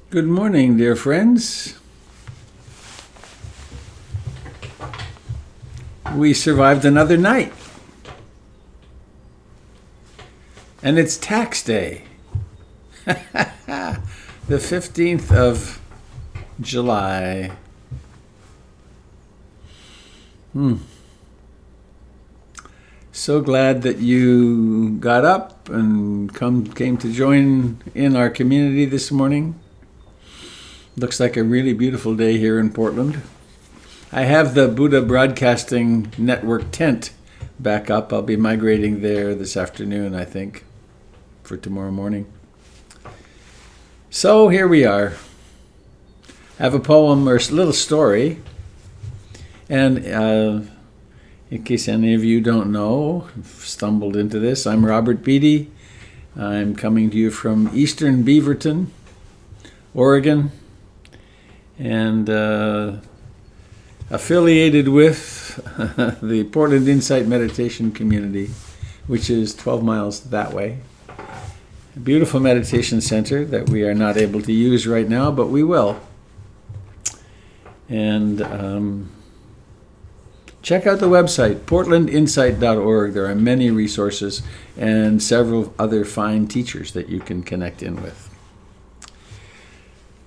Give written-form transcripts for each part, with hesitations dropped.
Good morning, dear friends. We survived another night. And it's tax day. The 15th of July. So glad that you got up and came to join in our community this morning. Looks like a really beautiful day here in Portland. I have the Buddha Broadcasting Network tent back up. I'll be migrating there this afternoon, I think, for tomorrow morning. So here we are. I have a poem or a little story. And in case any of you don't know, stumbled into this, I'm Robert Beatty. I'm coming to you from Eastern Beaverton, Oregon, and affiliated with the Portland Insight Meditation Community, which is 12 miles that way. A beautiful meditation center that we are not able to use right now, but we will. And check out the website, portlandinsight.org. There are many resources and several other fine teachers that you can connect in with.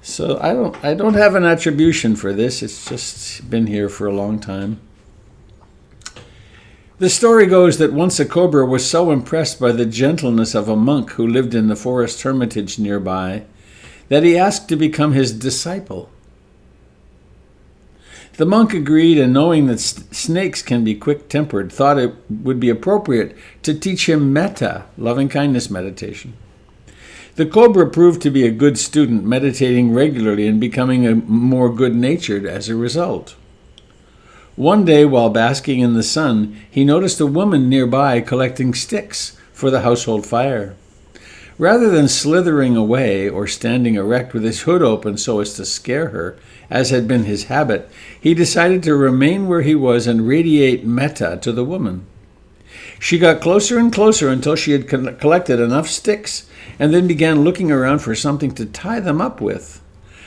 So I don't have an attribution for this. It's just been here for a long time. The story goes that once a cobra was so impressed by the gentleness of a monk who lived in the forest hermitage nearby that he asked to become his disciple. The monk agreed, and knowing that snakes can be quick-tempered, thought it would be appropriate to teach him metta, loving-kindness meditation. The cobra proved to be a good student, meditating regularly and becoming more good-natured as a result. One day, while basking in the sun, he noticed a woman nearby collecting sticks for the household fire. Rather than slithering away or standing erect with his hood open so as to scare her, as had been his habit, he decided to remain where he was and radiate metta to the woman. She got closer and closer until she had collected enough sticks and then began looking around for something to tie them up with.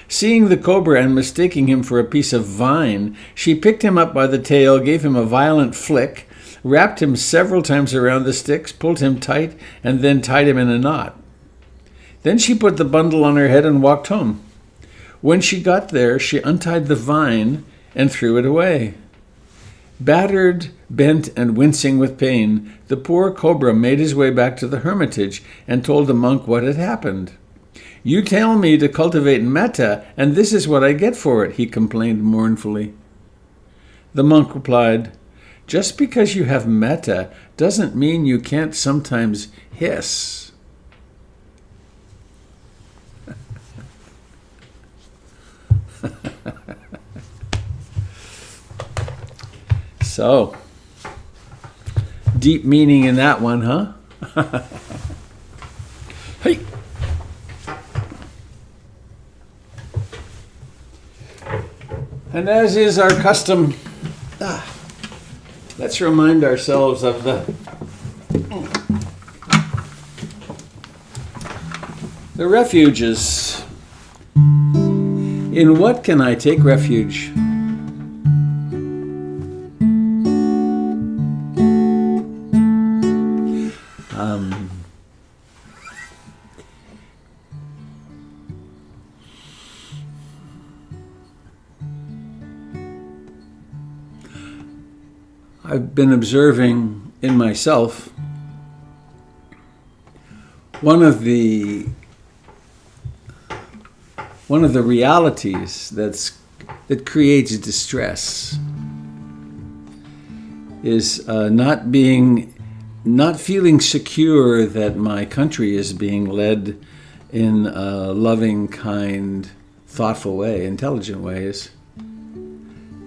Seeing the cobra and mistaking him for a piece of vine, she picked him up by the tail, gave him a violent flick, wrapped him several times around the sticks, pulled him tight, and then tied him in a knot. Then she put the bundle on her head and walked home. When she got there, she untied the vine and threw it away. Battered, bent, and wincing with pain, the poor cobra made his way back to the hermitage and told the monk what had happened. "You tell me to cultivate metta, and this is what I get for it," he complained mournfully. The monk replied, "Just because you have metta doesn't mean you can't sometimes hiss." So, deep meaning in that one, huh? Hey! And as is our custom, let's remind ourselves of the refuges. In what can I take refuge? I've been observing in myself one of the realities that creates distress is not feeling secure that my country is being led in a loving, kind, thoughtful way, intelligent ways.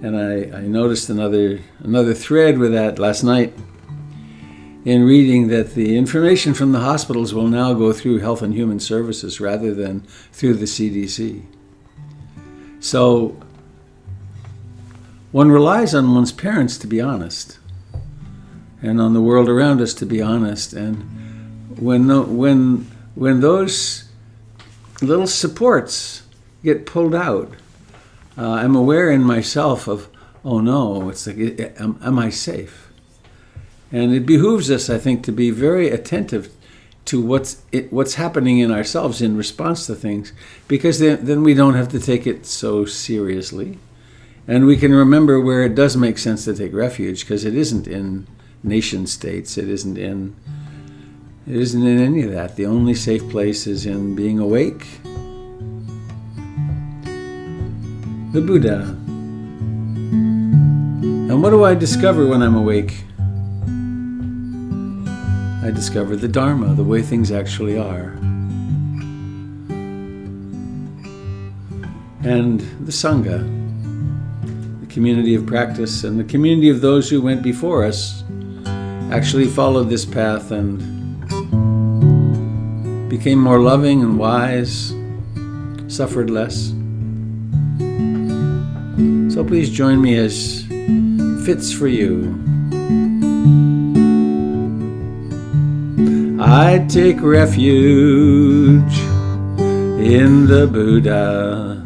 And I noticed another thread with that last night in reading that the information from the hospitals will now go through Health and Human Services rather than through the CDC. So one relies on one's parents to be honest, and on the world around us to be honest. And when those little supports get pulled out. I'm aware in myself of, oh no, it's like, am I safe? And it behooves us, I think, to be very attentive to what's happening in ourselves in response to things, because then we don't have to take it so seriously. And we can remember where it does make sense to take refuge, because it isn't in nation states, it isn't in any of that. The only safe place is in being awake. The Buddha. And what do I discover when I'm awake? I discover the Dharma, the way things actually are. And the Sangha, the community of practice, and the community of those who went before us actually followed this path and became more loving and wise, suffered less. So please join me as fits for you. I take refuge in the Buddha,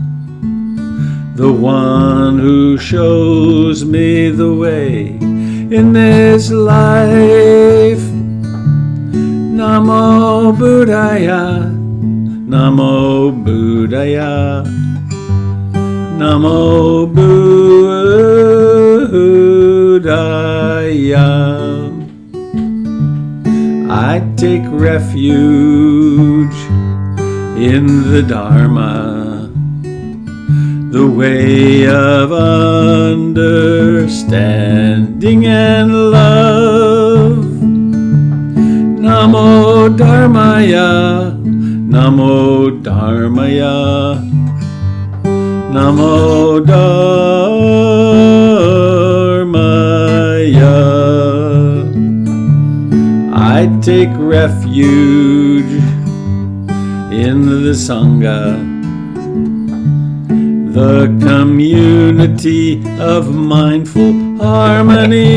the one who shows me the way in this life. Namo Buddhaya, Namo Buddhaya, Namo Buddhaya. I take refuge in the Dharma, the way of understanding and love. Namo Dharmaya, Namo Dharmaya, Namo Dharmaya. I take refuge in the Sangha, the community of mindful harmony.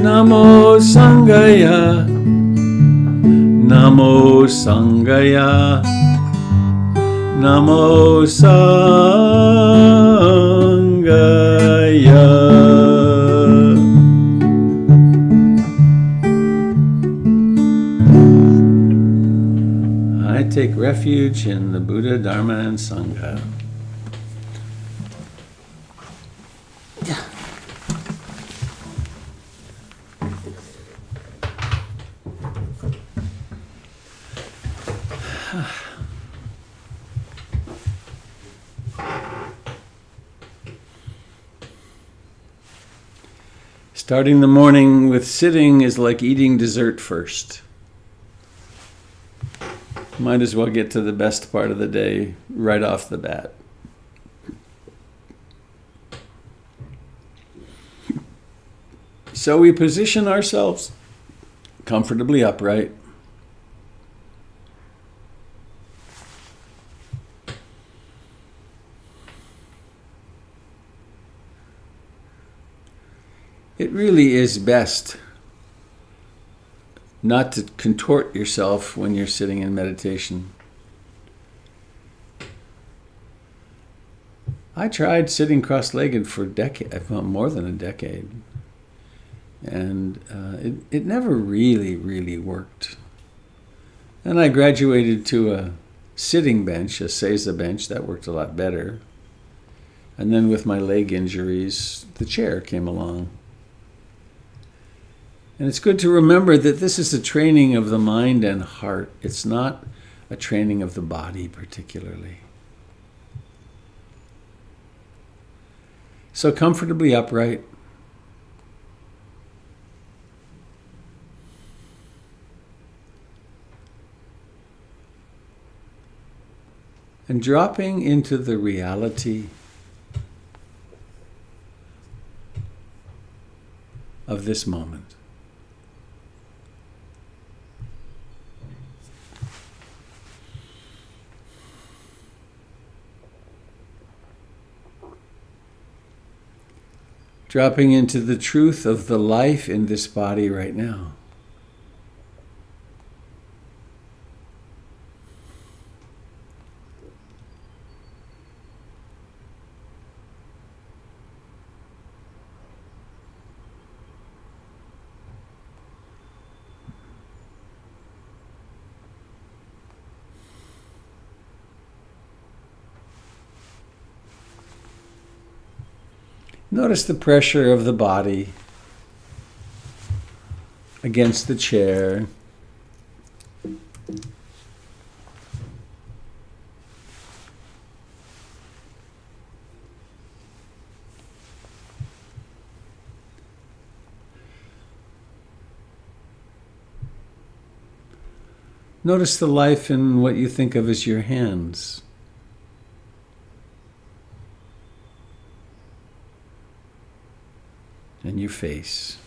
Namo Sangaya, Namo Sangaya, Namo Sangaya. I take refuge in the Buddha, Dharma, and Sangha. Starting the morning with sitting is like eating dessert first. Might as well get to the best part of the day right off the bat. So we position ourselves comfortably upright. It really is best not to contort yourself when you're sitting in meditation. I tried sitting cross-legged for more than a decade, and it never really worked. And I graduated to a sitting bench, a Seiza bench. That worked a lot better. And then with my leg injuries, the chair came along. And it's good to remember that this is a training of the mind and heart. It's not a training of the body particularly. So comfortably upright. And dropping into the reality of this moment. Dropping into the truth of the life in this body right now. Notice the pressure of the body against the chair. Notice the life in what you think of as your hands. And your face.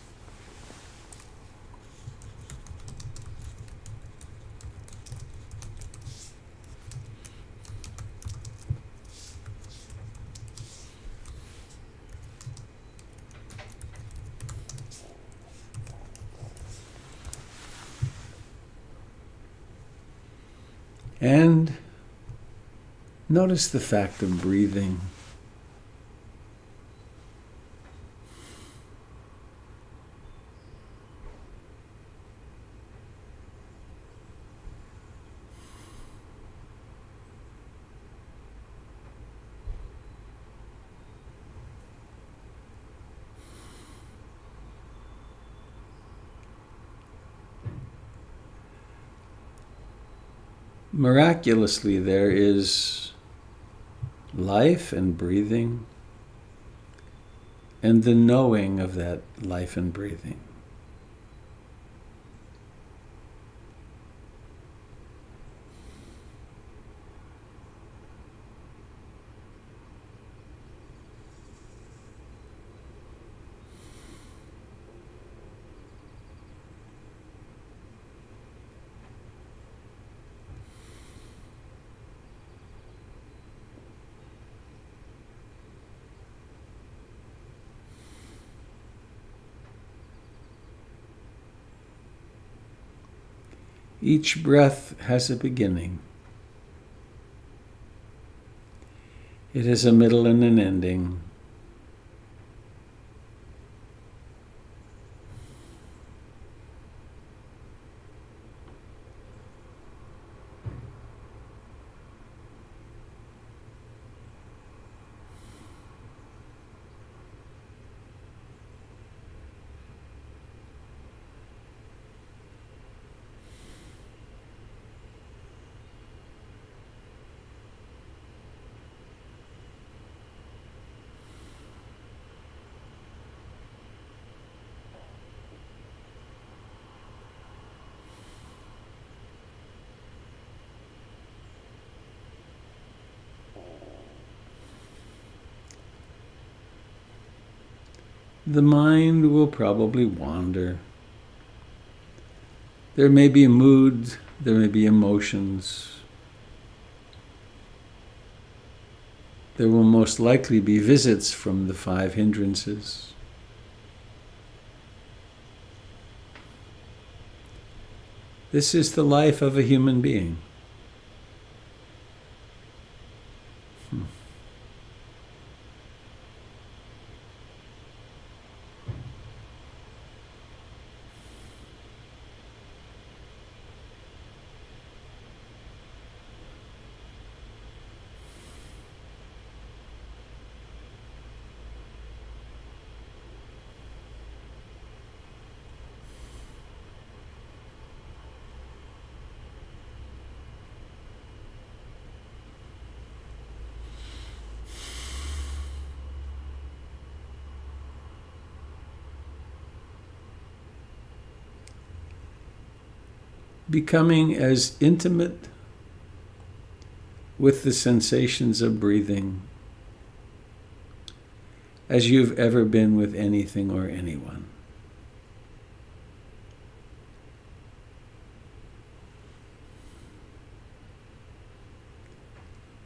And notice the fact of breathing. Miraculously, there is life and breathing, and the knowing of that life and breathing. Each breath has a beginning. It has a middle and an ending. The mind will probably wander. There may be a mood, there may be emotions. There will most likely be visits from the 5 hindrances. This is the life of a human being. Becoming as intimate with the sensations of breathing as you've ever been with anything or anyone.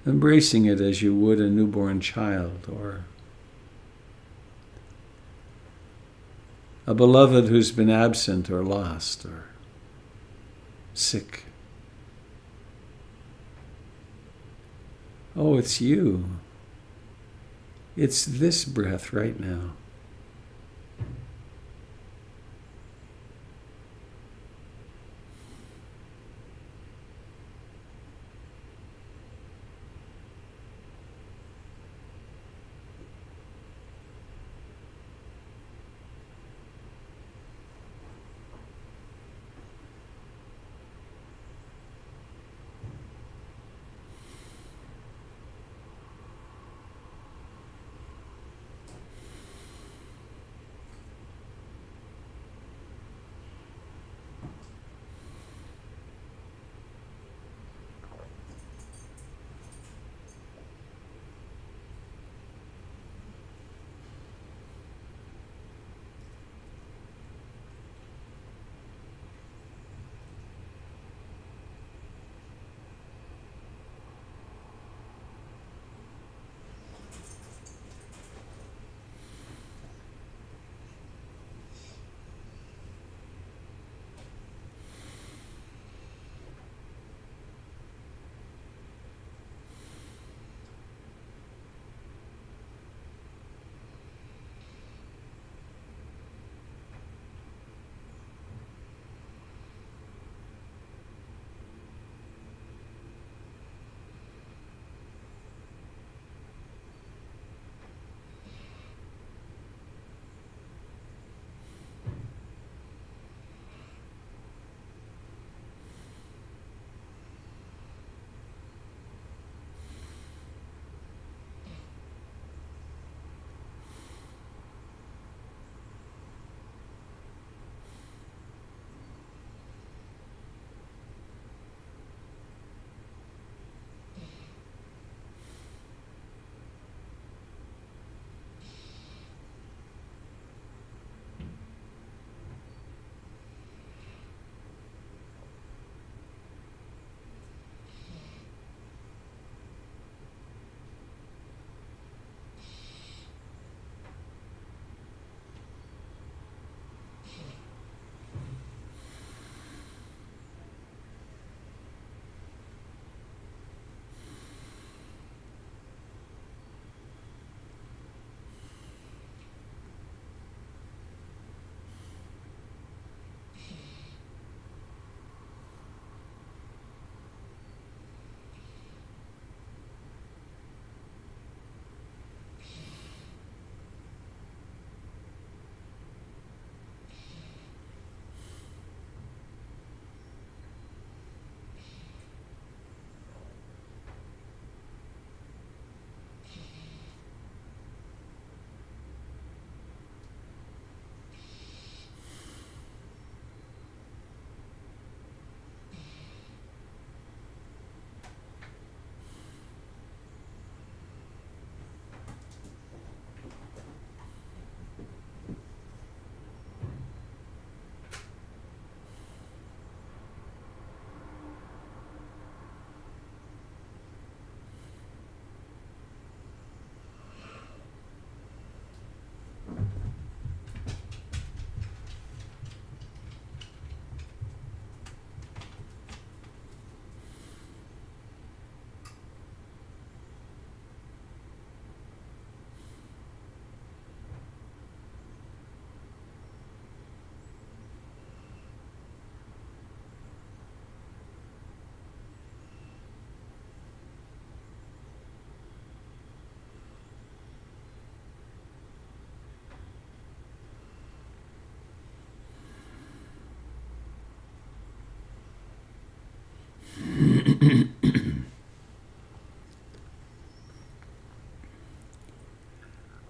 Embracing it as you would a newborn child or a beloved who's been absent or lost or sick. Oh, it's you. It's this breath right now.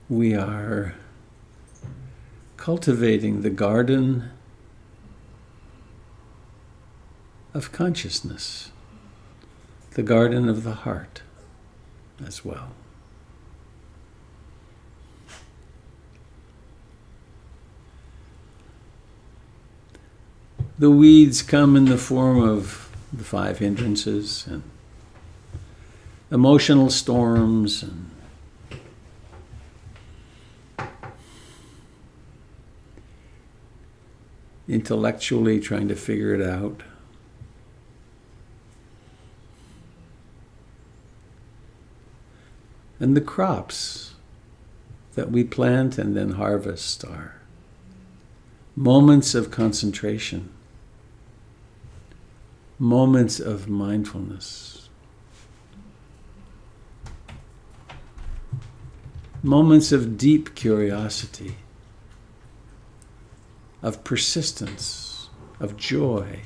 We are cultivating the garden of consciousness, the garden of the heart as well. The weeds come in the form of the 5 hindrances and emotional storms and intellectually trying to figure it out. And the crops that we plant and then harvest are moments of concentration, moments of mindfulness, moments of deep curiosity, of persistence, of joy,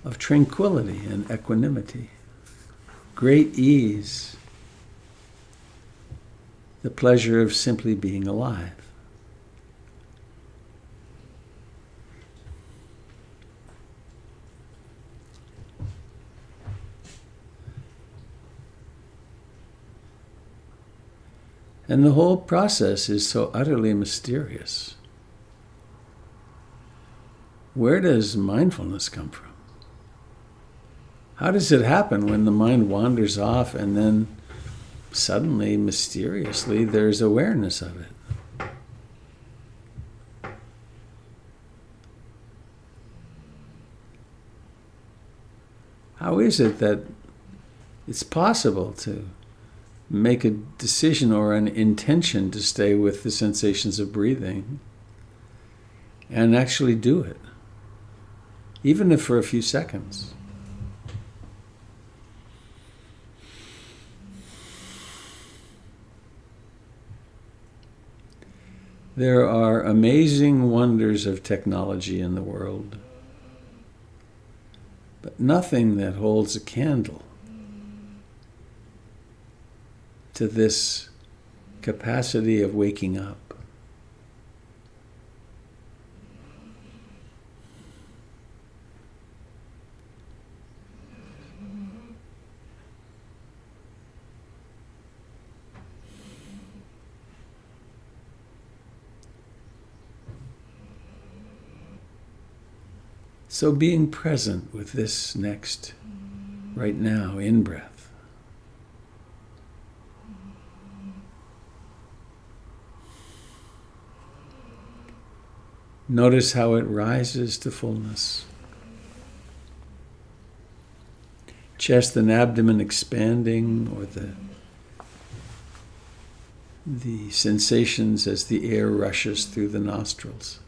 of tranquility and equanimity, great ease, the pleasure of simply being alive. And the whole process is so utterly mysterious. Where does mindfulness come from? How does it happen when the mind wanders off and then suddenly, mysteriously, there's awareness of it? How is it that it's possible to make a decision or an intention to stay with the sensations of breathing and actually do it, even if for a few seconds? There are amazing wonders of technology in the world, but nothing that holds a candle to this capacity of waking up. So being present with this next, right now, in-breath. Notice how it rises to fullness. Chest and abdomen expanding, or the sensations as the air rushes through the nostrils.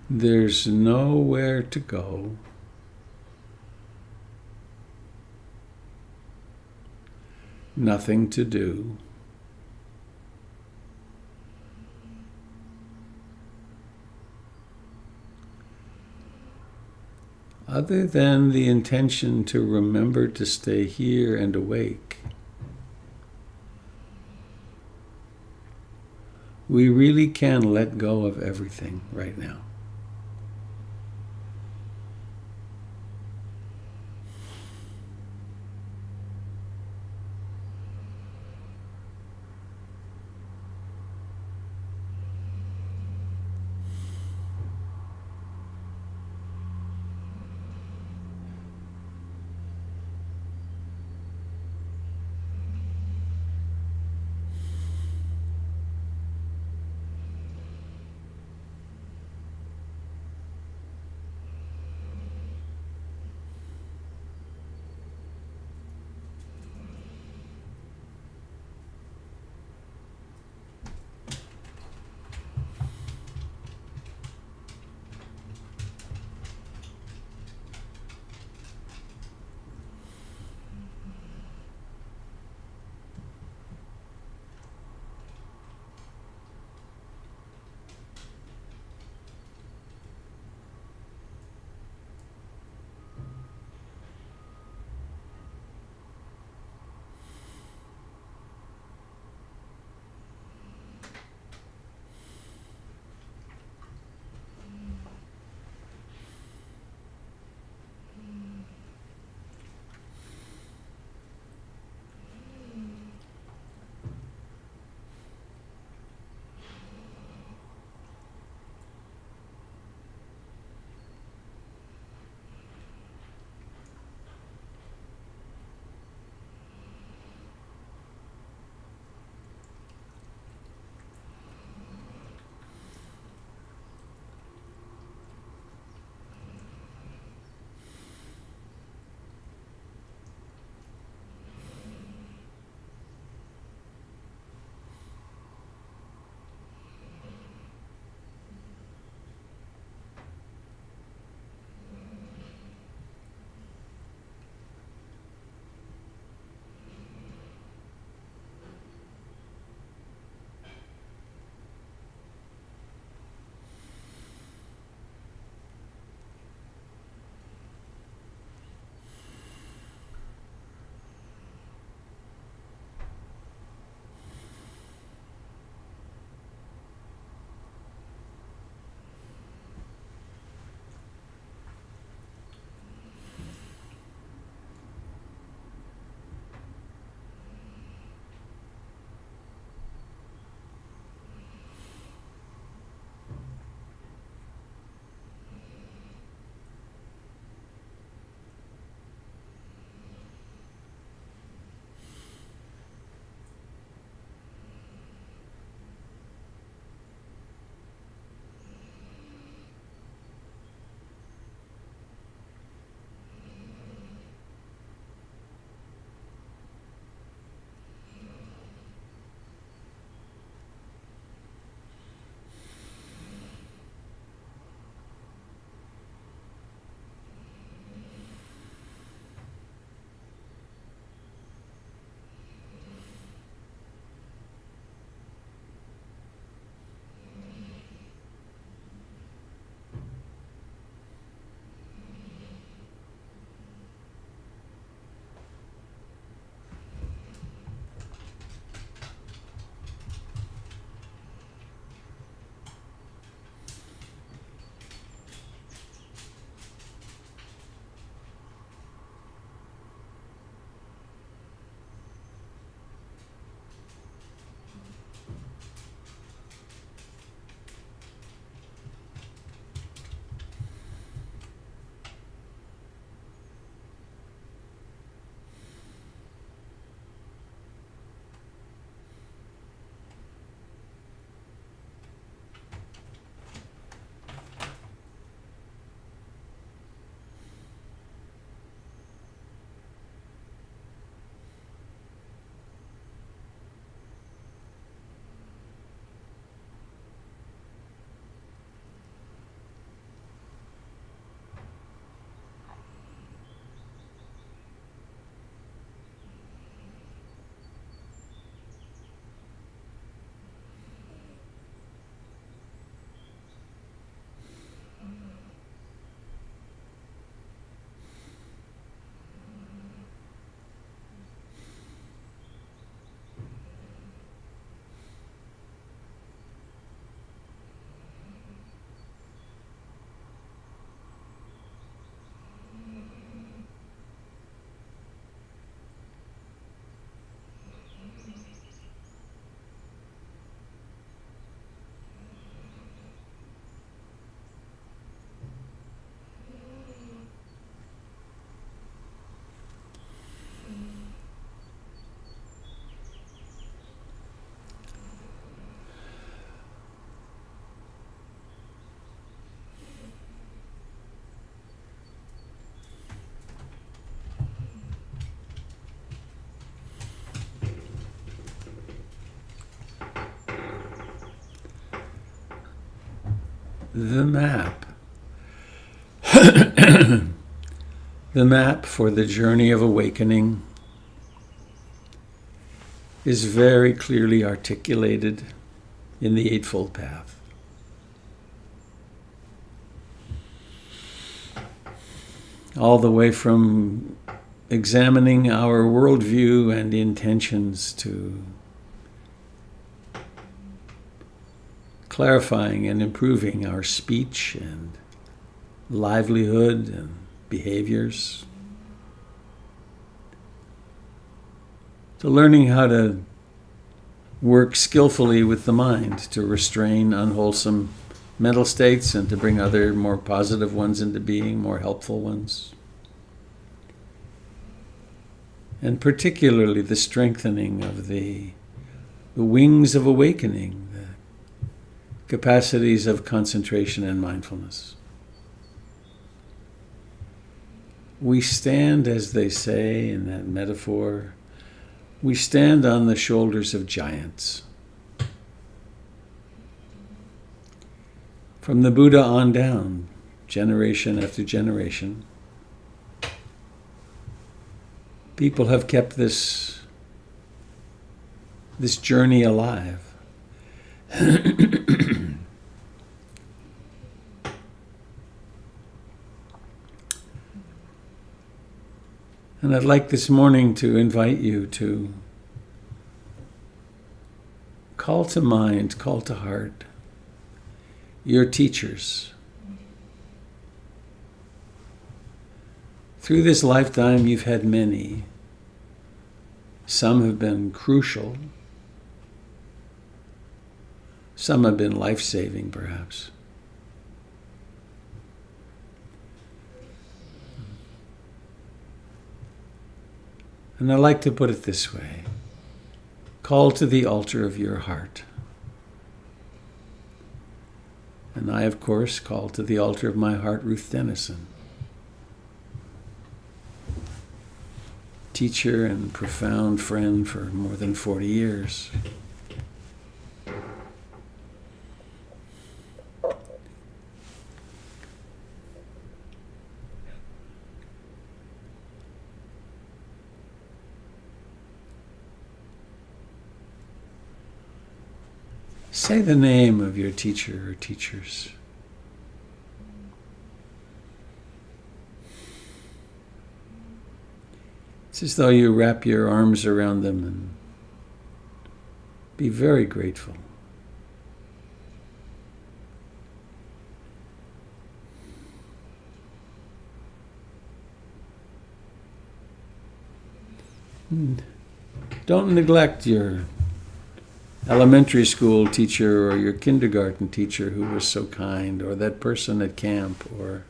There's nowhere to go. Nothing to do. Other than the intention to remember to stay here and awake. We really can let go of everything right now. the map. The map for the journey of awakening is very clearly articulated in the Eightfold Path. All the way from examining our worldview and intentions to clarifying and improving our speech and livelihood and behaviors, to learning how to work skillfully with the mind to restrain unwholesome mental states and to bring other more positive ones into being, more helpful ones. And particularly the strengthening of the wings of awakening, the capacities of concentration and mindfulness. We stand, as they say in that metaphor, we stand on the shoulders of giants. From the Buddha on down, generation after generation, people have kept this journey alive. And I'd like this morning to invite you to call to mind, call to heart your teachers. Through this lifetime, you've had many. Some have been crucial. Some have been life-saving, perhaps. And I like to put it this way. Call to the altar of your heart. And I, of course, call to the altar of my heart Ruth Denison, teacher and profound friend for more than 40 years. Say the name of your teacher or teachers. It's as though you wrap your arms around them and be very grateful. And don't neglect your elementary school teacher or your kindergarten teacher who was so kind, or that person at camp, or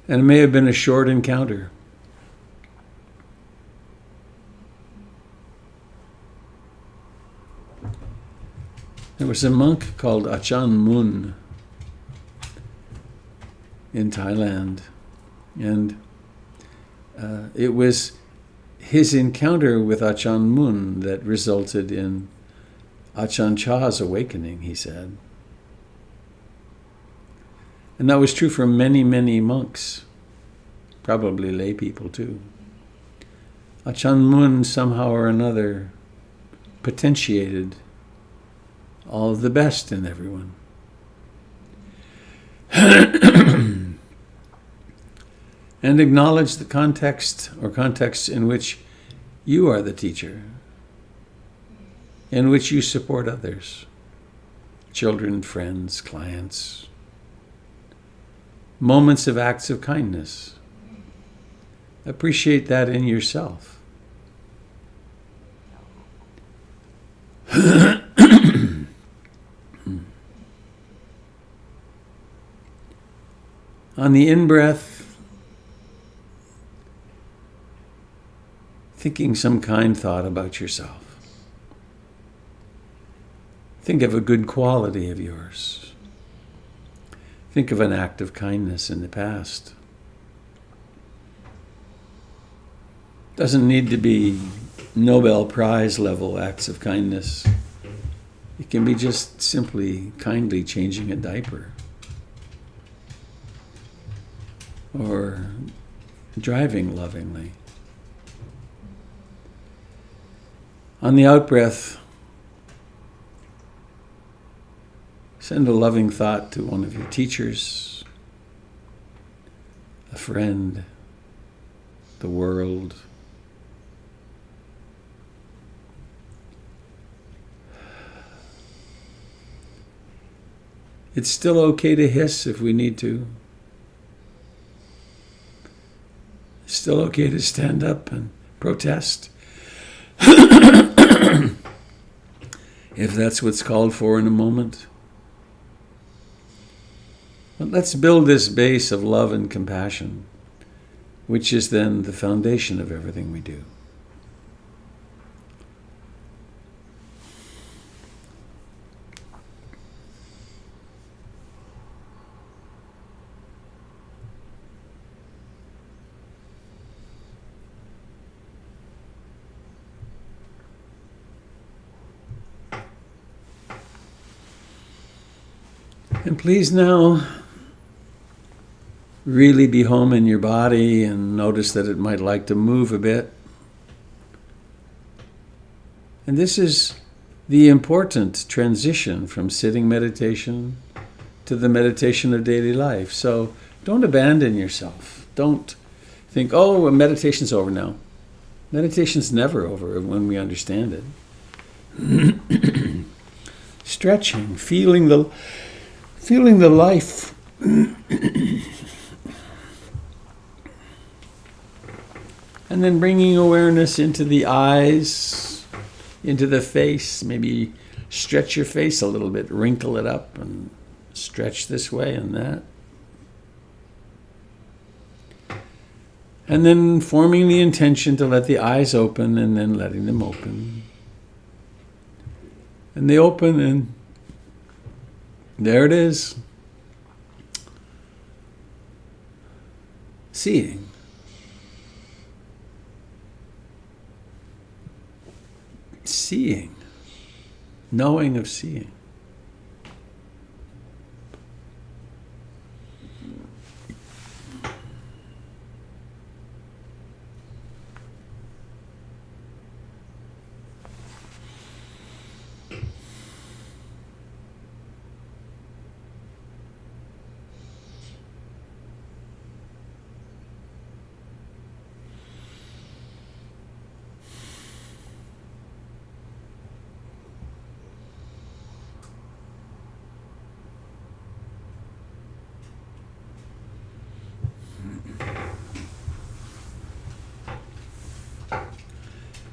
and it may have been a short encounter. There was a monk called Ajahn Mun in Thailand, and it was his encounter with Ajahn Mun that resulted in Ajahn Chah's awakening, he said. And that was true for many, many monks, probably lay people too. Ajahn Mun somehow or another potentiated all of the best in everyone. And acknowledge the context or contexts in which you are the teacher, in which you support others, children, friends, clients. Moments of acts of kindness. Appreciate that in yourself. On the in-breath, thinking some kind thought about yourself. Think of a good quality of yours. Think of an act of kindness in the past. Doesn't need to be Nobel Prize level acts of kindness. It can be just simply kindly changing a diaper, or driving lovingly. On the out-breath, send a loving thought to one of your teachers, a friend, the world. It's still okay to hiss if we need to. It's still okay to stand up and protest if that's what's called for in a moment. But let's build this base of love and compassion, which is then the foundation of everything we do. And please now really be home in your body and notice that it might like to move a bit. And this is the important transition from sitting meditation to the meditation of daily life. So don't abandon yourself. Don't think, oh, well, meditation's over now. Meditation's never over when we understand it. Stretching, feeling the life. And then bringing awareness into the eyes, into the face. Maybe stretch your face a little bit, wrinkle it up and stretch this way and that. And then forming the intention to let the eyes open and then letting them open. And they open and there it is. Seeing. Seeing. Knowing of seeing.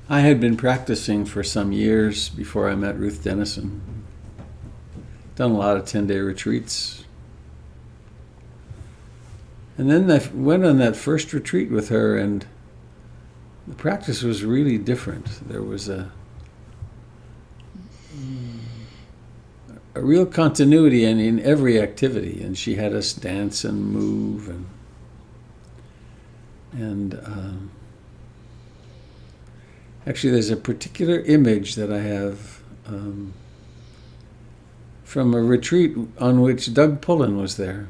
I had been practicing for some years before I met Ruth Denison. Done a lot of 10-day retreats. And then I went on that first retreat with her, and the practice was really different. There was a real continuity in every activity, and she had us dance and move, and actually, there's a particular image that I have from a retreat on which Doug Pullen was there.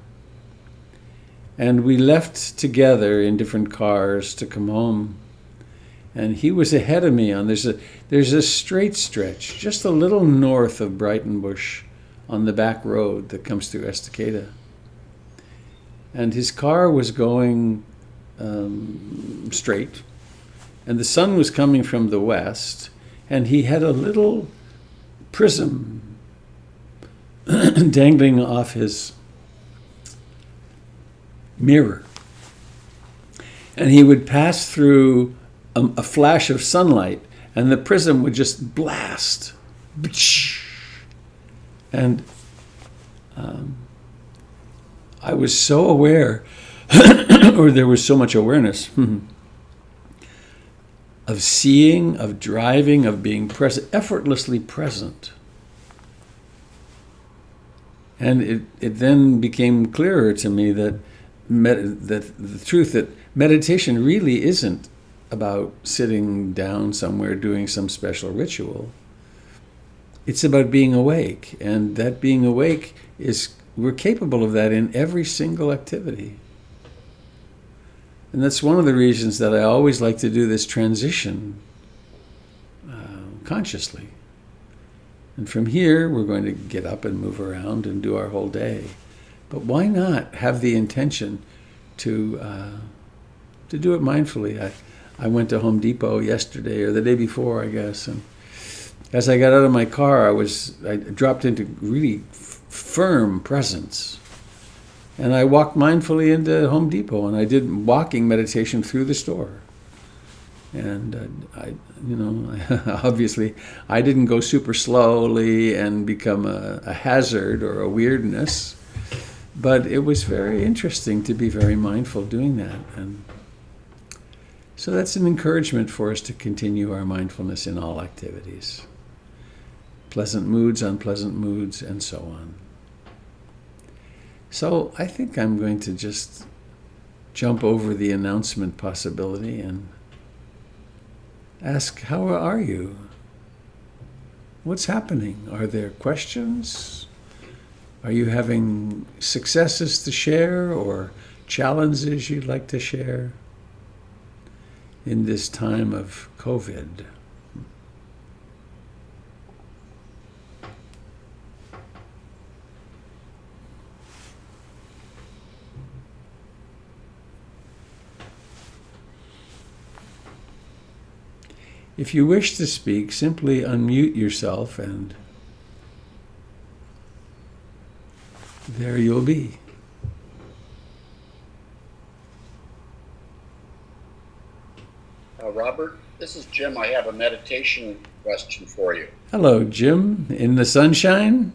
And we left together in different cars to come home. And he was ahead of me on there's a straight stretch just a little north of Brighton Bush on the back road that comes through Estacada. And his car was going straight. And the sun was coming from the west, and he had a little prism dangling off his mirror. And he would pass through a flash of sunlight, and the prism would just blast. And I was so aware, or there was so much awareness, of seeing, of driving, of being present, effortlessly present. And it then became clearer to me that the truth that meditation really isn't about sitting down somewhere doing some special ritual. It's about being awake, and that being awake we're capable of that in every single activity. And that's one of the reasons that I always like to do this transition consciously. And from here, we're going to get up and move around and do our whole day. But why not have the intention to do it mindfully? I went to Home Depot yesterday, or the day before, I guess, and as I got out of my car, I dropped into really firm presence. And I walked mindfully into Home Depot, and I did walking meditation through the store. And obviously, I didn't go super slowly and become a hazard or a weirdness, but it was very interesting to be very mindful doing that. And so that's an encouragement for us to continue our mindfulness in all activities. Pleasant moods, unpleasant moods, and so on. So I think I'm going to just jump over the announcement possibility and ask, how are you? What's happening? Are there questions? Are you having successes to share or challenges you'd like to share in this time of COVID? If you wish to speak, simply unmute yourself and there you'll be. Robert, this is Jim. I have a meditation question for you. Hello, Jim. In the sunshine?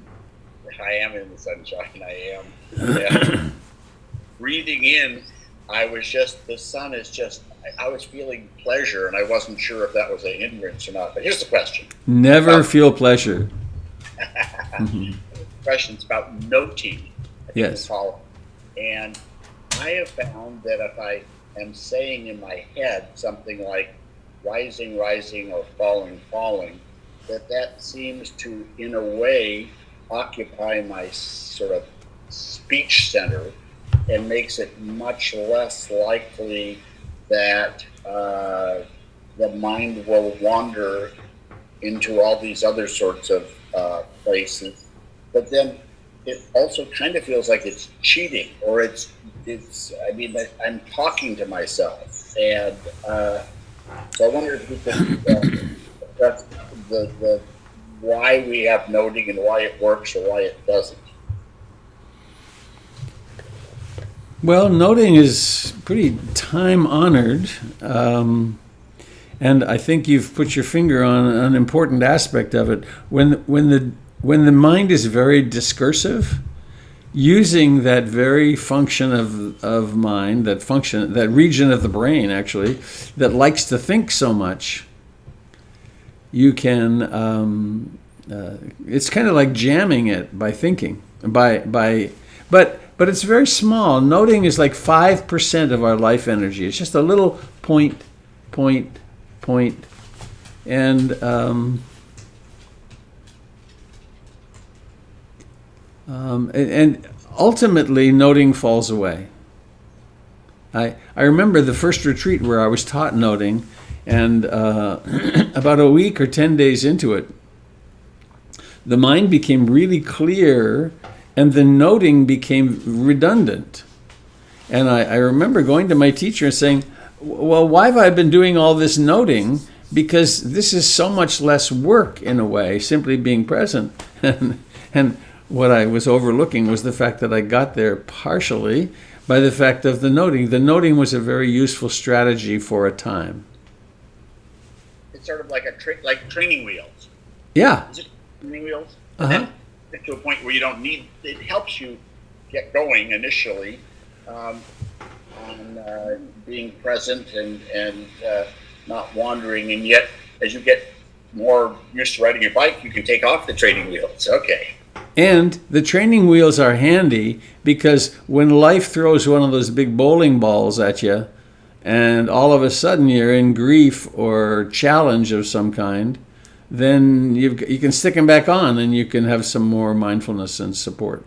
I am in the sunshine. I am. Yeah. Breathing in, I was feeling pleasure, and I wasn't sure if that was a hindrance or not. But here's the question. Never feel pleasure. The question's about noting. Yes. And I have found that if I am saying in my head something like rising, rising, or falling, falling, that seems to, in a way, occupy my sort of speech center and makes it much less likely that the mind will wander into all these other sorts of places. But then it also kind of feels like it's cheating, or I'm talking to myself. And so I wonder if we could address the why we have noting and why it works or why it doesn't. Well, noting is pretty time-honored, and I think you've put your finger on an important aspect of it. When the mind is very discursive, using that very function of mind, that region of the brain actually, that likes to think so much, you can. It's kind of like jamming it by thinking, But it's very small. Noting is like 5% of our life energy. It's just a little point. And ultimately, noting falls away. I remember the first retreat where I was taught noting, and about a week or 10 days into it, the mind became really clear, and the noting became redundant. And I remember going to my teacher and saying, well, why have I been doing all this noting? Because this is so much less work, in a way, simply being present. And what I was overlooking was the fact that I got there partially by the fact of the noting. The noting was a very useful strategy for a time. It's sort of like like training wheels. Yeah. Is it training wheels? Uh-huh. Get to a point where you don't need, it helps you get going initially on being present and not wandering. And yet, as you get more used to riding your bike, you can take off the training wheels. Okay. And the training wheels are handy because when life throws one of those big bowling balls at you and all of a sudden you're in grief or challenge of some kind, then you can stick them back on and you can have some more mindfulness and support.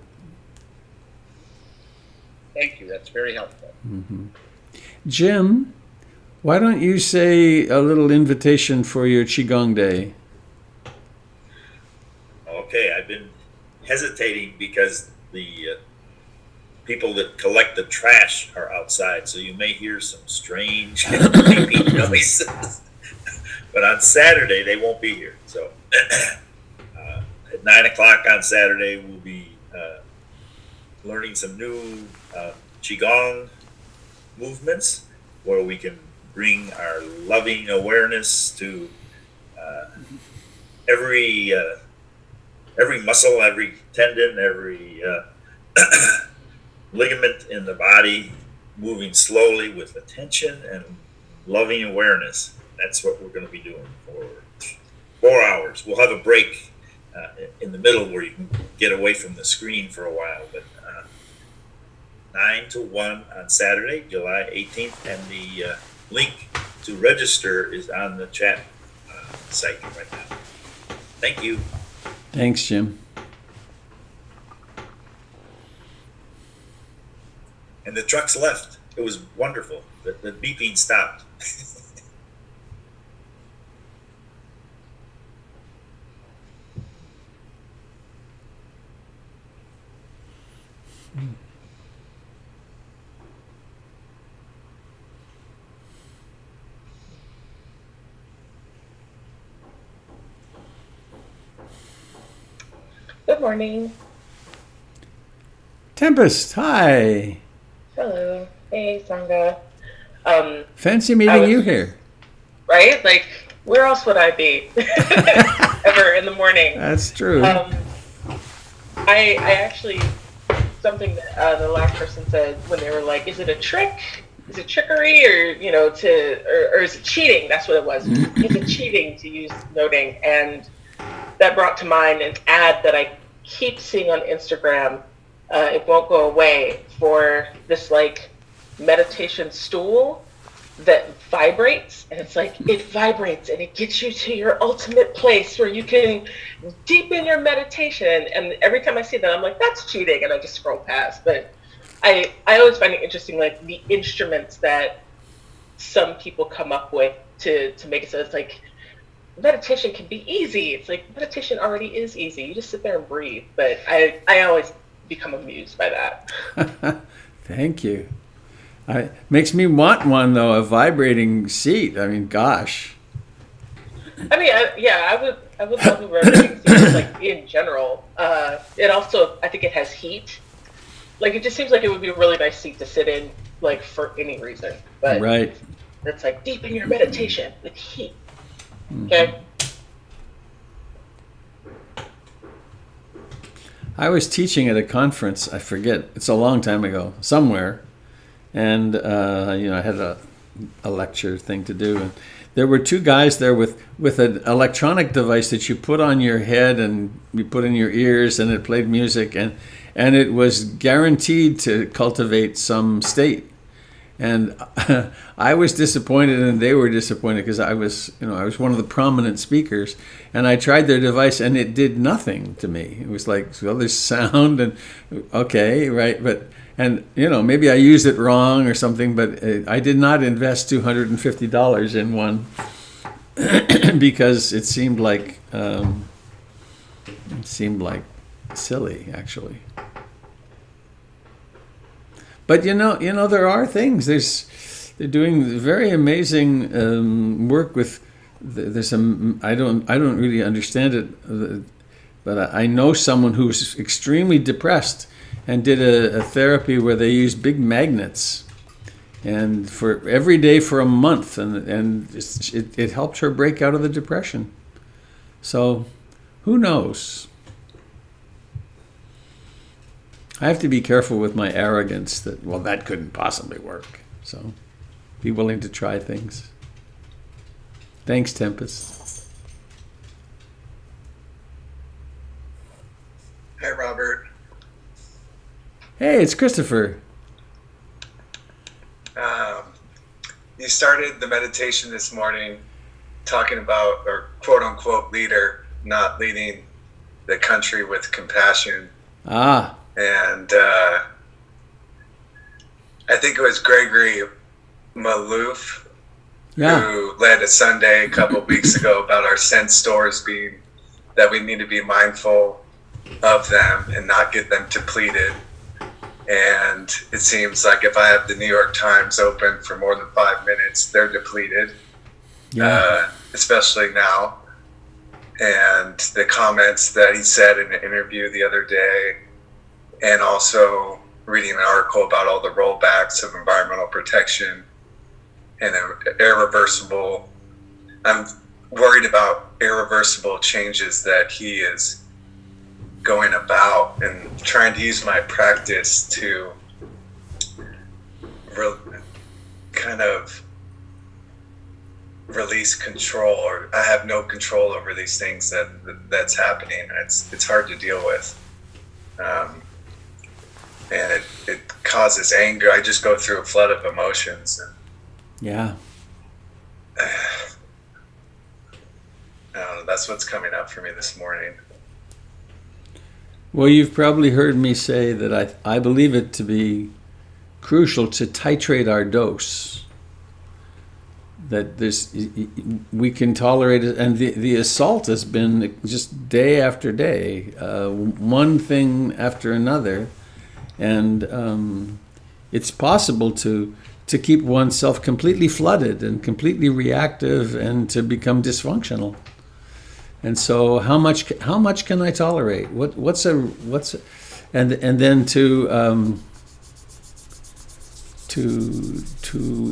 Thank you. That's very helpful. Jim, why don't you say a little invitation for your Qigong Day? Okay, I've been hesitating because the people that collect the trash are outside, so you may hear some strange beeping noises. But on Saturday, they won't be here. So at 9 o'clock on Saturday, we'll be learning some new Qigong movements where we can bring our loving awareness to every muscle, every tendon, every ligament in the body, moving slowly with attention and loving awareness. That's what we're going to be doing for 4 hours. We'll have a break in the middle where you can get away from the screen for a while, but 9 to 1 on Saturday, July 18th, and the link to register is on the chat site right now. Thank you. Thanks, Jim. And the trucks left. It was wonderful. The beeping stopped. Good morning. Tempest, hi. Hello. Hey, Sangha. Fancy meeting you here. Right? Like, where else would I be? Ever in the morning. That's true. I actually, something that the last person said when they were like, is it a trick? Is it trickery or, or is it cheating? That's what it was. Is it cheating to use noting? And that brought to mind an ad that I keep seeing on Instagram. It won't go away, for this like meditation stool that vibrates, and it's like it vibrates and it gets you to your ultimate place where you can deepen your meditation. And every time I see that, I'm like, that's cheating, and I just scroll past. But I always find it interesting, like the instruments that some people come up with to make it so it's like meditation can be easy. It's like meditation already is easy. You just sit there and breathe. But I always become amused by that. Thank you. Makes me want one, though, a vibrating seat. I mean, gosh. I mean, I would love a vibrating seat, like in general. It also, I think it has heat. Like, it just seems like it would be a really nice seat to sit in, like, for any reason. But Right. it's like deepen your meditation with heat. Okay. I was teaching at a conference, I forget, it's a long time ago, somewhere, and I had a lecture thing to do, and there were two guys there with an electronic device that you put on your head and you put in your ears, and it played music, and it was guaranteed to cultivate some state. And I was disappointed, and they were disappointed, because I was one of the prominent speakers, and I tried their device, and it did nothing to me. It was like, well, there's sound, and okay, right, but maybe I used it wrong or something, but I did not invest $250 in one because it seemed like silly, actually. But there are things. They're doing very amazing work with. There's some. I don't really understand it, but I know someone who's extremely depressed and did a therapy where they used big magnets, and for every day for a month, and it helped her break out of the depression. So, who knows? I have to be careful with my arrogance that couldn't possibly work. So be willing to try things. Thanks, Tempest. Hi, Robert. Hey, it's Christopher. started the meditation this morning talking about, or quote unquote, leader not leading the country with compassion. Ah, And I think it was Gregory Malouf yeah. who led a Sunday a couple of weeks ago about our sense stores being, that we need to be mindful of them and not get them depleted. And it seems like if I have the New York Times open for more than 5 minutes, they're depleted, Yeah. especially now. And the comments that he said in an interview the other day, and also reading an article about all the rollbacks of environmental protection and irreversible. I'm worried about irreversible changes that he is going about, and trying to use my practice to kind of release control, or I have no control over these things that's happening. It's hard to deal with. And it causes anger. I just go through a flood of emotions. And, Yeah. I don't know, that's what's coming up for me this morning. Well, you've probably heard me say that I believe it to be crucial to titrate our dose. That we can tolerate it, and the assault has been just day after day, one thing after another, and it's possible to keep oneself completely flooded and completely reactive and to become dysfunctional. And so, how much can I tolerate? And then to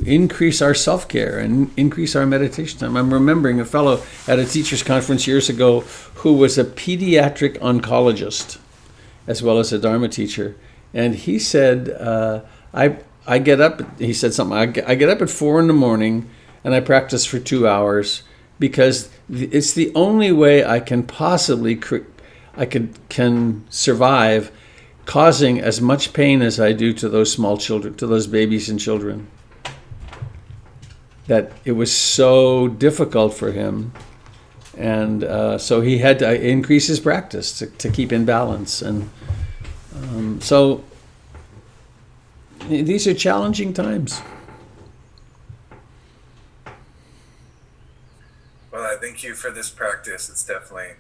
increase our self-care and increase our meditation time. I'm remembering a fellow at a teachers conference years ago who was a pediatric oncologist as well as a Dharma teacher, and he said, I get up. He said something. I get up at 4 a.m. and I practice for 2 hours because it's the only way I can possibly can survive causing as much pain as I do to those small children, to those babies and children. That it was so difficult for him, and so he had to increase his practice to keep in balance. And so these are challenging times. Well, I thank you for this practice. It's definitely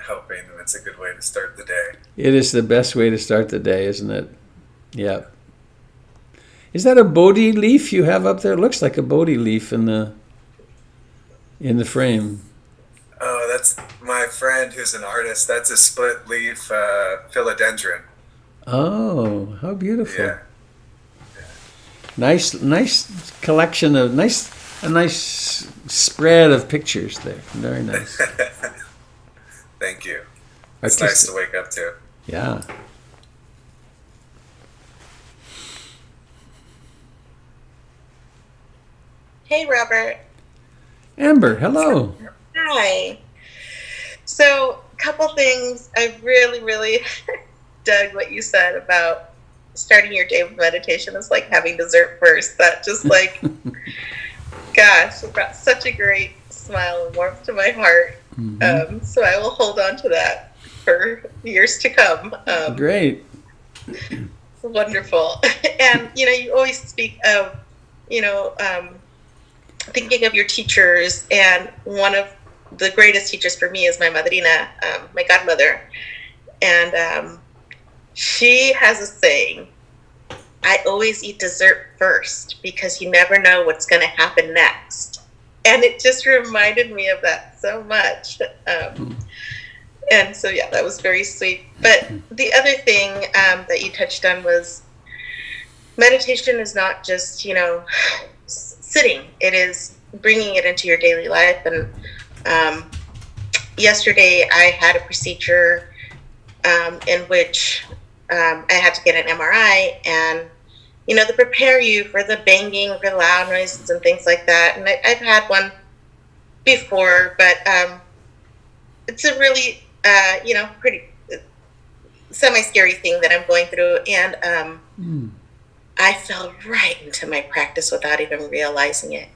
helping, and it's a good way to start the day. It is the best way to start the day, isn't it? Yeah. Is that a Bodhi leaf you have up there? It looks like a Bodhi leaf in the frame. Oh, that's my friend who's an artist. That's a split leaf philodendron. Oh, how beautiful. Yeah. Nice collection of a nice spread of pictures there. Very nice. Thank you. It's nice to wake up to. Yeah. Hey, Robert. Amber, hello. Hi. So, a couple things. I really dug what you said about starting your day with meditation. It's like having dessert first. That just like, gosh, it brought such a great smile and warmth to my heart. Mm-hmm. So I will hold on to that for years to come. Great. Wonderful. And, you always speak of, thinking of your teachers, and one of the greatest teachers for me is my madrina, my godmother. And she has a saying, I always eat dessert first because you never know what's going to happen next. And it just reminded me of that so much. And so, yeah, that was very sweet. But the other thing that you touched on was meditation is not just, sitting. It is bringing it into your daily life. And yesterday I had a procedure in which I had to get an MRI, and they prepare you for the banging, for the loud noises and things like that. And I've had one before, but it's a really, pretty semi-scary thing that I'm going through. And I fell right into my practice without even realizing it.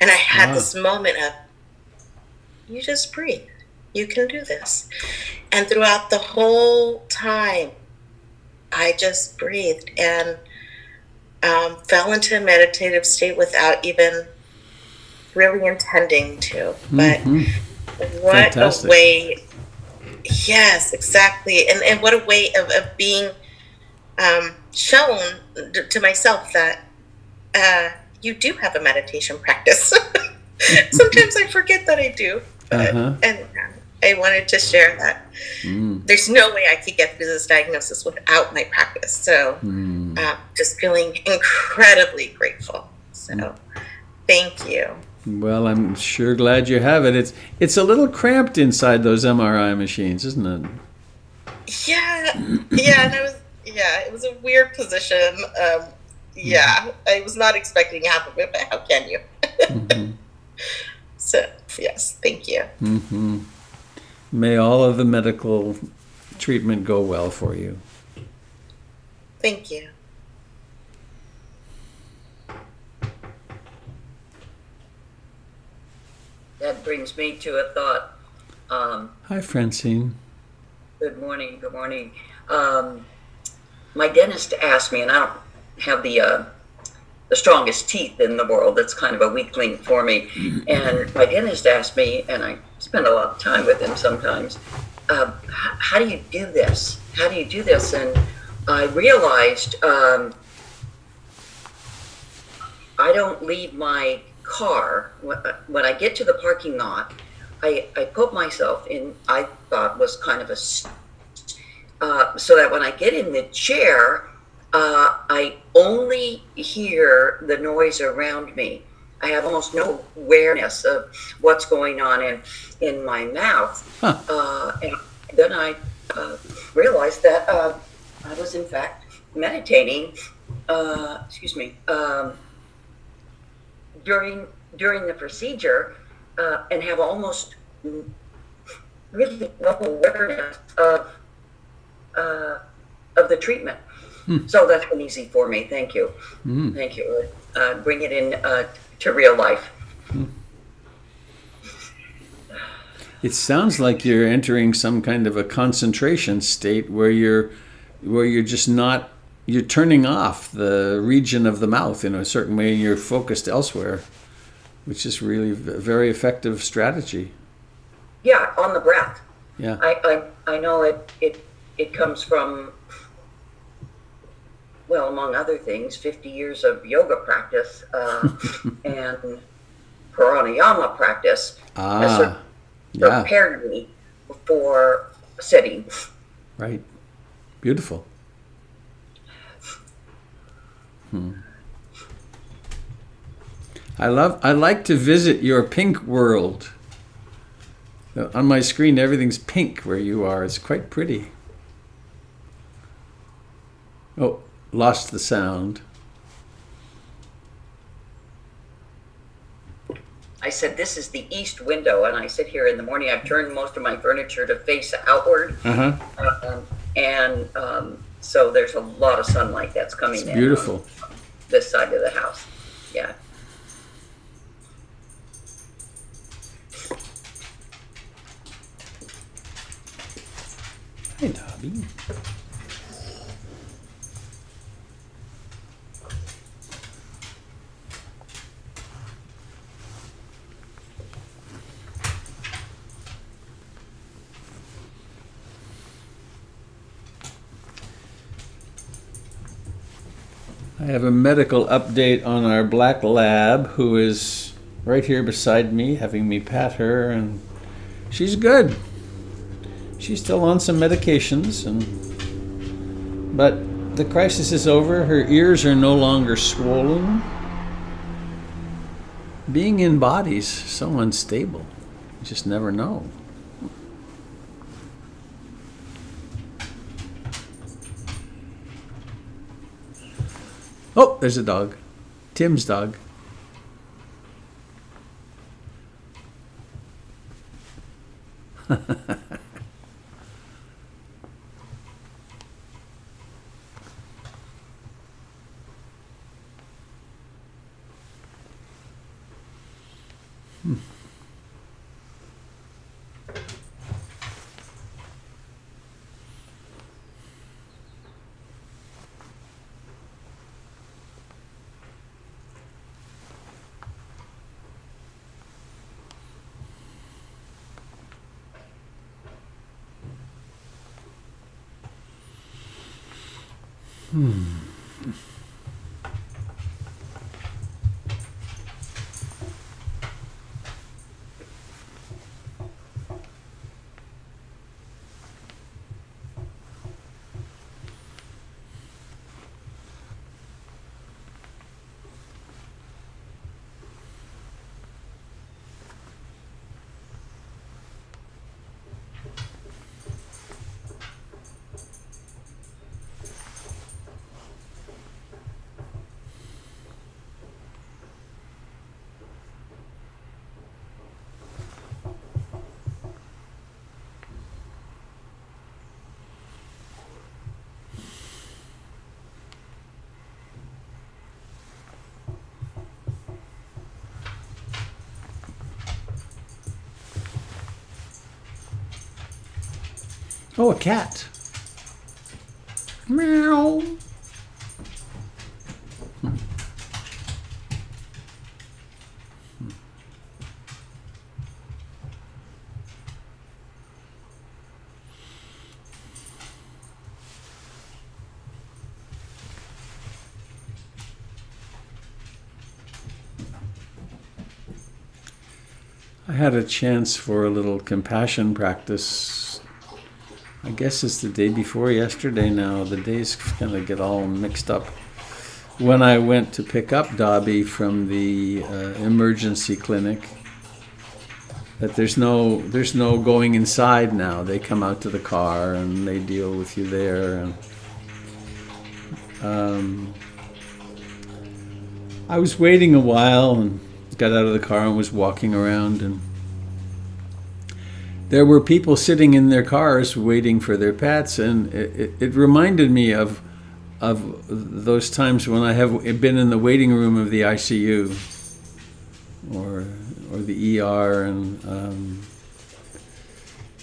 And I had this moment of, you just breathe. You can do this. And throughout the whole time, I just breathed and fell into a meditative state without even really intending to. But what Fantastic. a way, yes, exactly. And what a way of being shown to myself that you do have a meditation practice. Sometimes I forget that I do. And I wanted to share that there's no way I could get through this diagnosis without my practice. So just feeling incredibly grateful. So thank you. Well, I'm sure glad you have it. It's a little cramped inside those MRI machines, isn't it? Yeah, and it was a weird position. I was not expecting half of it, but how can you? So, yes, thank you. May all of the medical treatment go well for you. Thank you. That brings me to a thought. Hi, Francine. Good morning. Good morning. My dentist asked me, and I don't have the strongest teeth in the world. That's kind of a weak link for me. And my dentist asked me, and I spend a lot of time with him sometimes. How do you do this? How do you do this? And I realized I don't leave my car. When I get to the parking lot, I put myself in, I thought was kind of a, so that when I get in the chair, I only hear the noise around me. I have almost no awareness of what's going on in my mouth. And then I realized that I was in fact meditating, during the procedure, and have almost really no awareness of the treatment. So that's been easy for me. Thank you. Thank you. Bring it in to real life. It sounds like you're entering some kind of a concentration state where you're just not, you're turning off the region of the mouth in a certain way and you're focused elsewhere, which is really a very effective strategy. Yeah, on the breath. Yeah. I know it comes from, well, among other things, 50 years of yoga practice and pranayama practice has prepared me for sitting. Right. Beautiful. I like to visit your pink world. On my screen, everything's pink where you are. It's quite pretty. Oh, lost the sound. I said, this is the east window, and I sit here in the morning. I've turned most of my furniture to face outward. So there's a lot of sunlight that's coming in. Beautiful. On this side of the house. Yeah. Hi, Dobby. I have a medical update on our black lab, who is right here beside me, having me pat her, and she's good. She's still on some medications, but the crisis is over. Her ears are no longer swollen. Being in body's so unstable. You just never know. Oh, there's a dog. Tim's dog. Oh, a cat. Meow. I had a chance for a little compassion practice. I guess it's the day before yesterday now. The days kind of get all mixed up. When I went to pick up Dobby from the emergency clinic, that there's no going inside now. They come out to the car and they deal with you there. And I was waiting a while and got out of the car and was walking around, and there were people sitting in their cars waiting for their pets, and it reminded me of those times when I have been in the waiting room of the ICU or the ER, and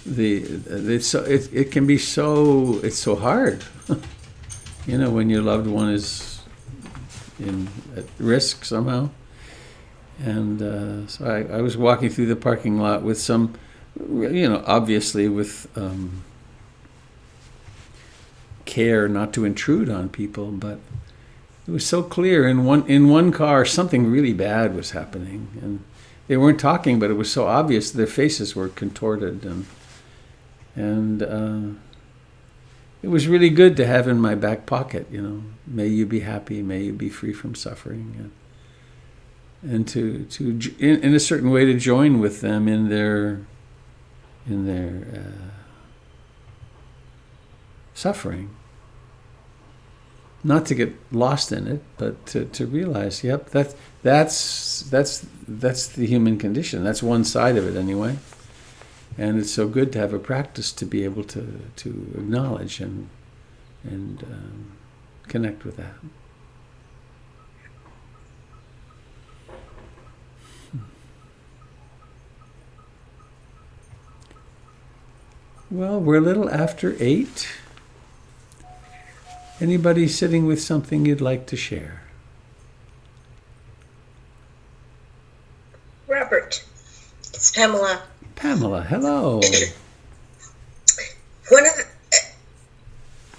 it can be so hard, when your loved one is at risk somehow. And so I was walking through the parking lot with some, obviously with care not to intrude on people, but it was so clear in one car something really bad was happening, and they weren't talking, but it was so obvious their faces were contorted, and it was really good to have in my back pocket, may you be happy, may you be free from suffering, and to in a certain way to join with them in their suffering, not to get lost in it, but to realize, yep, that's the human condition. That's one side of it anyway, and it's so good to have a practice to be able to acknowledge and connect with that. Well, we're a little after 8. Anybody sitting with something you'd like to share? Robert, it's Pamela. Pamela, hello. One of the,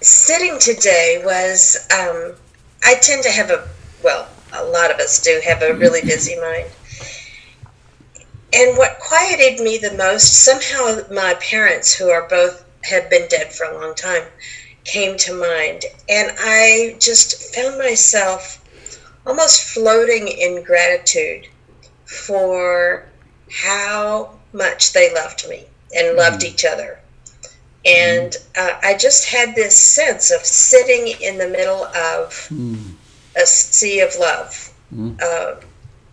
sitting today was, I tend to have a lot of us do have a really busy mind. And what quieted me the most, somehow my parents, who have been dead for a long time, came to mind. And I just found myself almost floating in gratitude for how much they loved me and loved each other. And I just had this sense of sitting in the middle of a sea of love,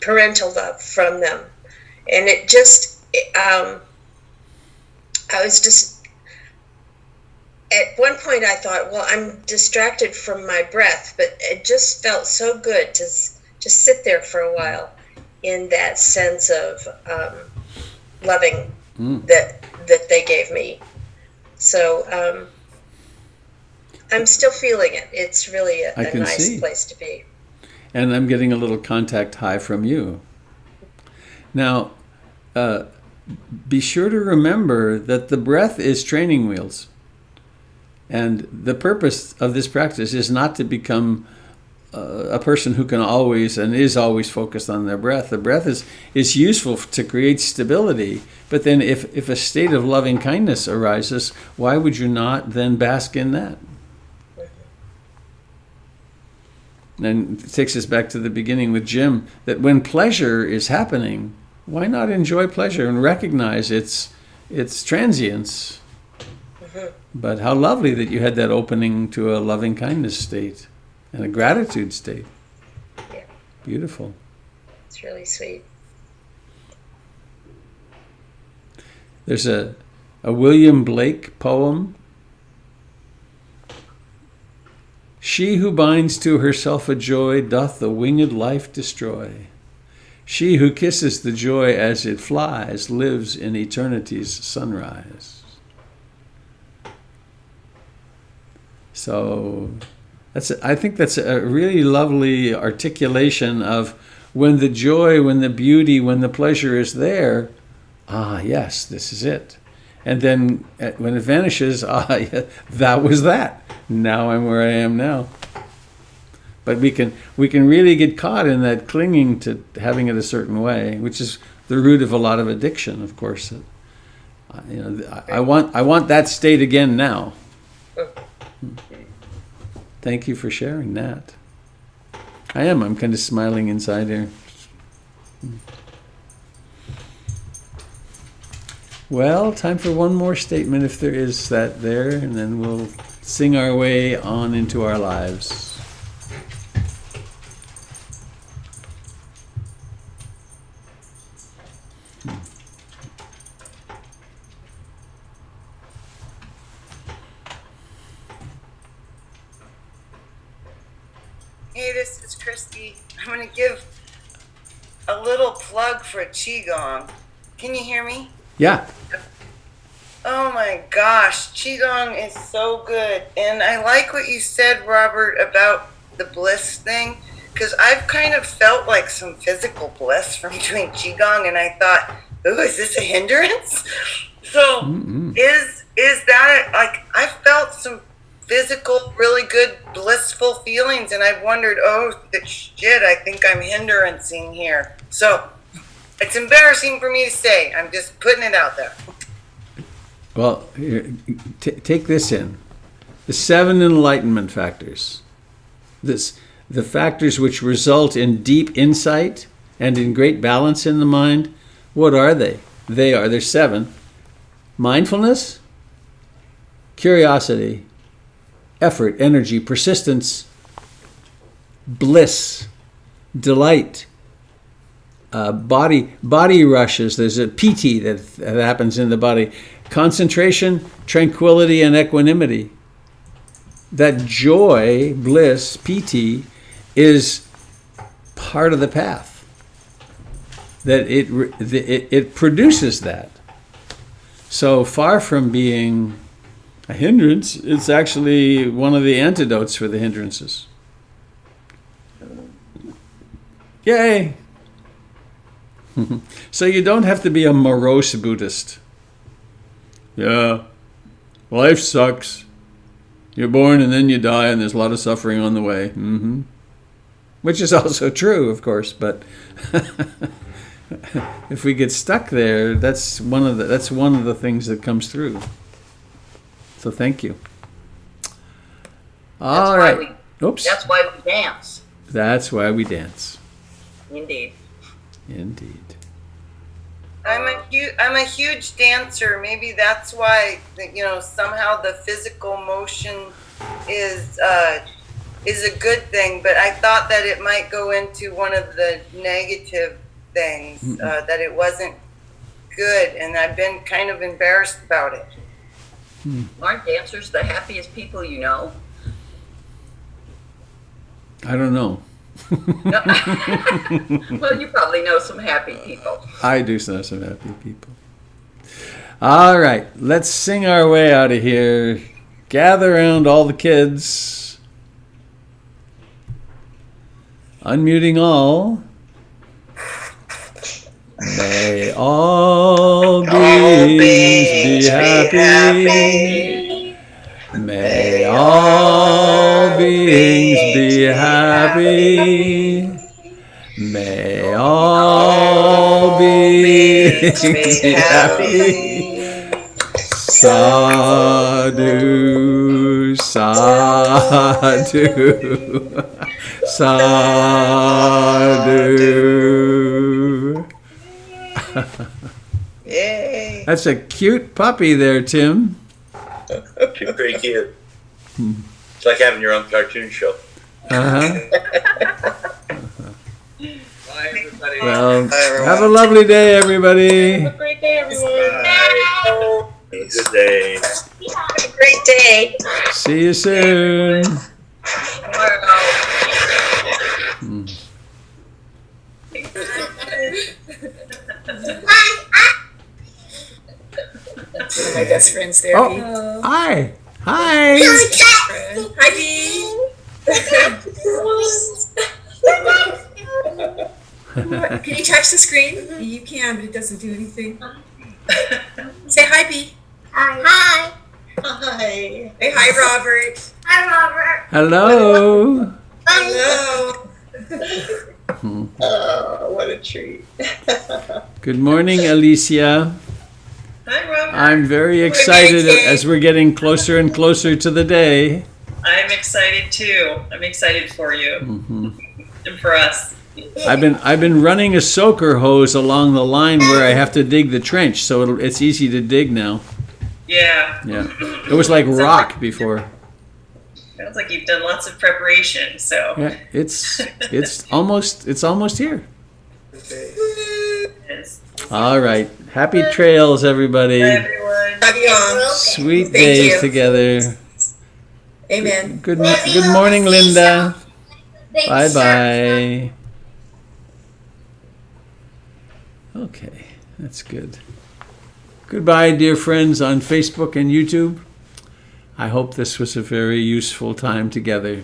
parental love from them. And it just, I was just, at one point I thought, well, I'm distracted from my breath, but it just felt so good to just sit there for a while in that sense of loving Mm. that they gave me. So I'm still feeling it. It's really I a can nice see. place to be. And I'm getting a little contact high from you. Now, be sure to remember that the breath is training wheels. And the purpose of this practice is not to become a person who can always and is always focused on their breath. The breath is useful to create stability. But then if a state of loving kindness arises, why would you not then bask in that? And it takes us back to the beginning with Jim, that when pleasure is happening, why not enjoy pleasure and recognize its transience? But how lovely that you had that opening to a loving kindness state and a gratitude state. Yeah. Beautiful. It's really sweet. There's a William Blake poem. She who binds to herself a joy doth the winged life destroy. She who kisses the joy as it flies lives in eternity's sunrise. So I think that's a really lovely articulation of when the joy, when the beauty, when the pleasure is there, yes, this is it. And then when it vanishes, yeah, that was that. Now I'm where I am now. But we can really get caught in that clinging to having it a certain way, which is the root of a lot of addiction, of course. I want that state again now. Thank you for sharing that. I'm kind of smiling inside here. Well, time for one more statement if there is that there, and then we'll sing our way on into our lives. Hey, this is Christy. I'm going to give a little plug for Qigong. Can you hear me? Yeah. Oh my gosh, Qigong is so good. And I like what you said, Robert, about the bliss thing, because I've kind of felt like some physical bliss from doing Qigong, and I thought, ooh, is this a hindrance? So is that, like, I felt some physical, really good, blissful feelings, and I've wondered, oh, shit, I think I'm hinderancing here. So it's embarrassing for me to say. I'm just putting it out there. Well, here, take this in. The 7 enlightenment factors. The factors which result in deep insight and in great balance in the mind. What are they? There's 7. Mindfulness, curiosity, effort, energy, persistence, bliss, delight, body rushes. There's a piti that happens in the body. Concentration, tranquility, and equanimity. That joy, bliss, piti, is part of the path. That it produces that. So far from being a hindrance, it's actually one of the antidotes for the hindrances. Yay! So you don't have to be a morose Buddhist. Yeah, life sucks. You're born and then you die, and there's a lot of suffering on the way. Which is also true, of course, but if we get stuck there, that's one of the things that comes through. So thank you. All right. Oops. That's why we dance. That's why we dance. Indeed. Indeed. I'm a huge dancer. Maybe that's why, somehow the physical motion is a good thing. But I thought that it might go into one of the negative things, that it wasn't good, and I've been kind of embarrassed about it. Aren't dancers the happiest people you know? I don't know. Well, you probably know some happy people. I do know some happy people. All right, let's sing our way out of here. Gather around all the kids. Unmuting all. May all beings be happy. May all beings be happy. May all beings be happy. Sadhu, sadhu, sadhu. Yay. That's a cute puppy there, Tim. She's pretty cute. It's like having your own cartoon show. Uh-huh. Bye, everybody. Well, Bye, everyone. have a lovely day, everybody. Have a great day, everyone. Have a good day. Have a great day. See you soon. My best friend's there. Oh, hi. Hi. Hi, Dee. Can you touch the screen? You can, but it doesn't do anything. Say hi, Bee. Hi. Say hi, Robert. Hello. Hello. Oh, what a treat. Good morning, Alicia. Hi, Robert. I'm very excited as we're getting closer and closer to the day. I'm excited too. I'm excited for you Mhm. and for us. I've been running a soaker hose along the line where I have to dig the trench, so it's easy to dig now. Yeah. Yeah, it was like rock before. Sounds like you've done lots of preparation. So Yeah, it's almost here. yes. All right, happy trails, everybody. Bye, everyone. Love you all. Sweet Thank days you. together. Amen. Good morning, Linda. Bye bye. Okay, that's good. Goodbye, dear friends on Facebook and YouTube. I hope this was a very useful time together.